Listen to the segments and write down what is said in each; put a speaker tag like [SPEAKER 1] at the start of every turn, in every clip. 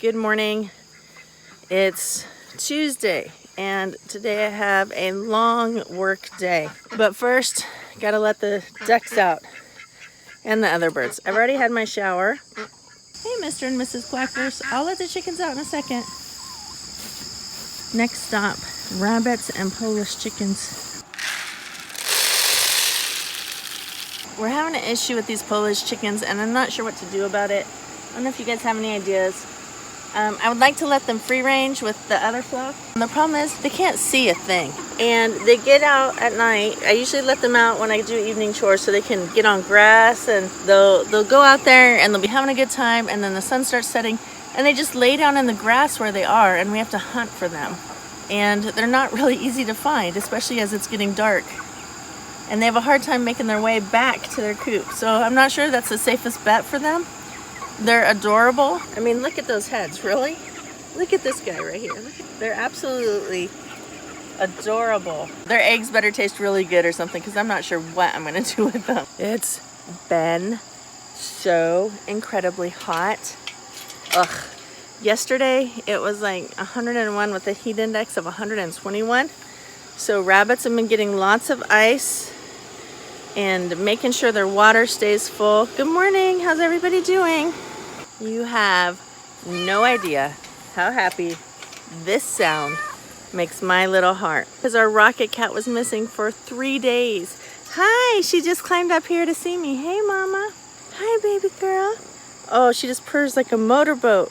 [SPEAKER 1] Good morning. It's Tuesday and today I have a long work day. But first, gotta let the ducks out and the other birds. I've already had my shower. Hey, Mr. and Mrs. Quackers. I'll let the chickens out in a second. Next stop, rabbits and Polish chickens. We're having an issue with these Polish chickens and I'm not sure what to do about it. I don't know if you guys have any ideas. I would like to let them free range with the other flock. And the problem is they can't see a thing. And they get out at night. I usually let them out when I do evening chores so they can get on grass and they'll go out there and they'll be having a good time, and then the sun starts setting and they just lay down in the grass where they are and we have to hunt for them. And they're not really easy to find, especially as it's getting dark. And they have a hard time making their way back to their coop. So I'm not sure that's the safest bet for them. They're adorable. I mean, look at those heads, really? Look at this guy right here. They're absolutely adorable. Their eggs better taste really good or something, because I'm not sure what I'm going to do with them. It's been so incredibly hot. Ugh. Yesterday, it was like 101 with a heat index of 121. So rabbits have been getting lots of ice and making sure their water stays full. Good morning, how's everybody doing? You have no idea how happy this sound makes my little heart. Because our rocket cat was missing for 3 days. Hi, she just climbed up here to see me. Hey, mama. Hi, baby girl. Oh, she just purrs like a motorboat.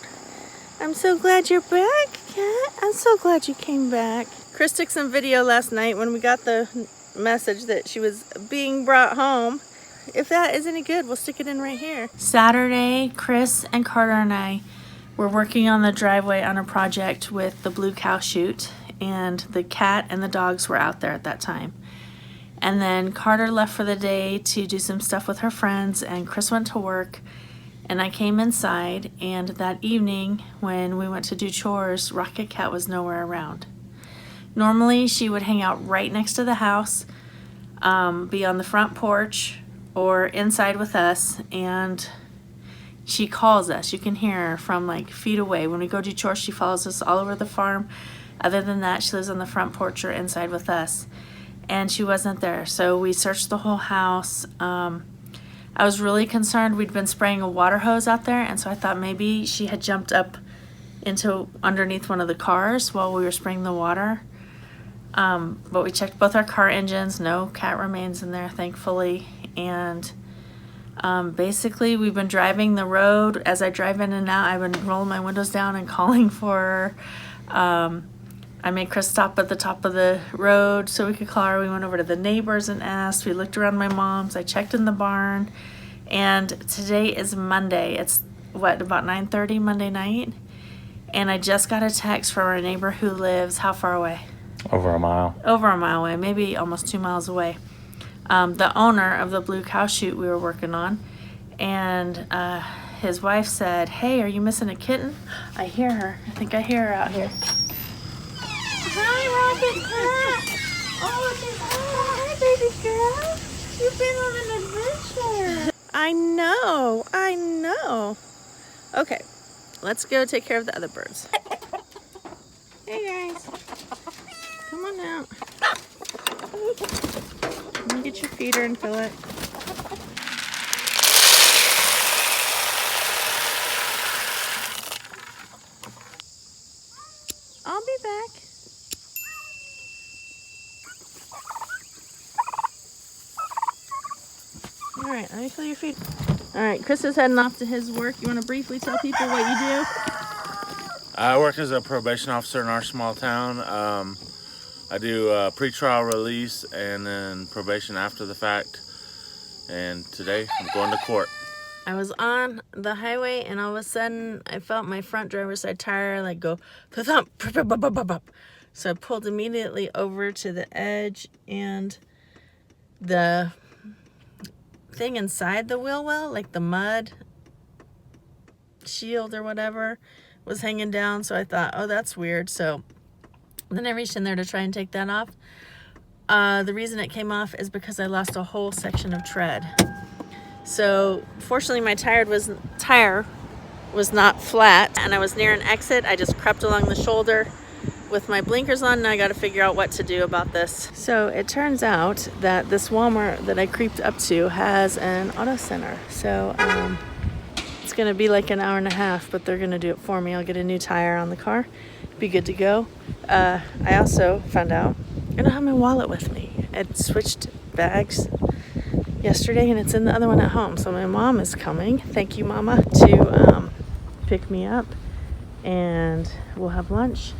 [SPEAKER 1] I'm so glad you're back, cat. I'm so glad you came back. Chris took some video last night when we got the message that she was being brought home. If that is any good, we'll stick it in right here. Saturday, Chris and Carter and I were working on the driveway on a project with the blue cow chute, and the cat and the dogs were out there at that time. And then Carter left for the day to do some stuff with her friends, and Chris went to work, and I came inside, and that evening when we went to do chores, Rocket Cat was nowhere around. Normally, she would hang out right next to the house, be on the front porch or inside with us, and she calls us. You can hear her from like feet away. When we go do chores, she follows us all over the farm. Other than that, she lives on the front porch or inside with us, and she wasn't there. So we searched the whole house. I was really concerned. We'd been spraying a water hose out there, and so I thought maybe she had jumped up into underneath one of the cars while we were spraying the water. But we checked both our car engines. No cat remains in there, thankfully. And basically we've been driving the road. As I drive in and out, I've been rolling my windows down and calling for her. I made Chris stop at the top of the road so we could call her. We went over to the neighbors and asked. We looked around my mom's. I checked in the barn. And today is Monday. It's what, about 9:30 Monday night? And I just got a text from our neighbor who lives how far away?
[SPEAKER 2] Over a mile.
[SPEAKER 1] Over a mile away, maybe almost 2 miles away. The owner of the blue cow chute we were working on, and his wife said, "Hey, are you missing a kitten?" I hear her. I think I hear her out here. Hi, Rocket Cat. Oh, she's hi, baby girl. You've been on an adventure. I know. Okay, let's go take care of the other birds. Hey guys. Come on out. Let me get your feeder and fill it. I'll be back. All right, let me fill your feed. All right, Chris is heading off to his work. You want to briefly tell people what you do?
[SPEAKER 2] I work as a probation officer in our small town. I do pretrial release and then probation after the fact. And today I'm going to court.
[SPEAKER 1] I was on the highway and all of a sudden I felt my front driver's side tire like go thump. So I pulled immediately over to the edge, and the thing inside the wheel well, like the mud shield or whatever, was hanging down. So I thought, oh, that's weird. So then I reached in there to try and take that off. The reason it came off is because I lost a whole section of tread. So fortunately my tire was not flat and I was near an exit. I just crept along the shoulder with my blinkers on, and I got to figure out what to do about this. So it turns out that this Walmart that I creeped up to has an auto center. So it's going to be like an hour and a half, but they're going to do it for me. I'll get a new tire on the car, be good to go. I also found out I don't have my wallet with me. I switched bags yesterday and it's in the other one at home. So my mom is coming, thank you mama, to pick me up, and we'll have lunch.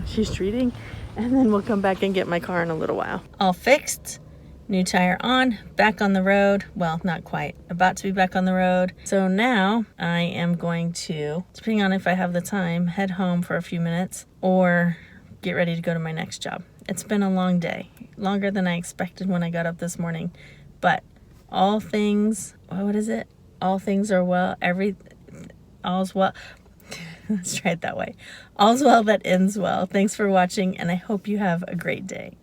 [SPEAKER 1] She's treating, and then we'll come back and get my car in a little while. All fixed, new tire on, back on the road. Well, not quite, about to be back on the road. So now I am going to, depending on if I have the time, head home for a few minutes or get ready to go to my next job. It's been a long day, longer than I expected when I got up this morning, but all things, what is it? All things are well, all's well. Let's try it that way. All's well that ends well. Thanks for watching, and I hope you have a great day.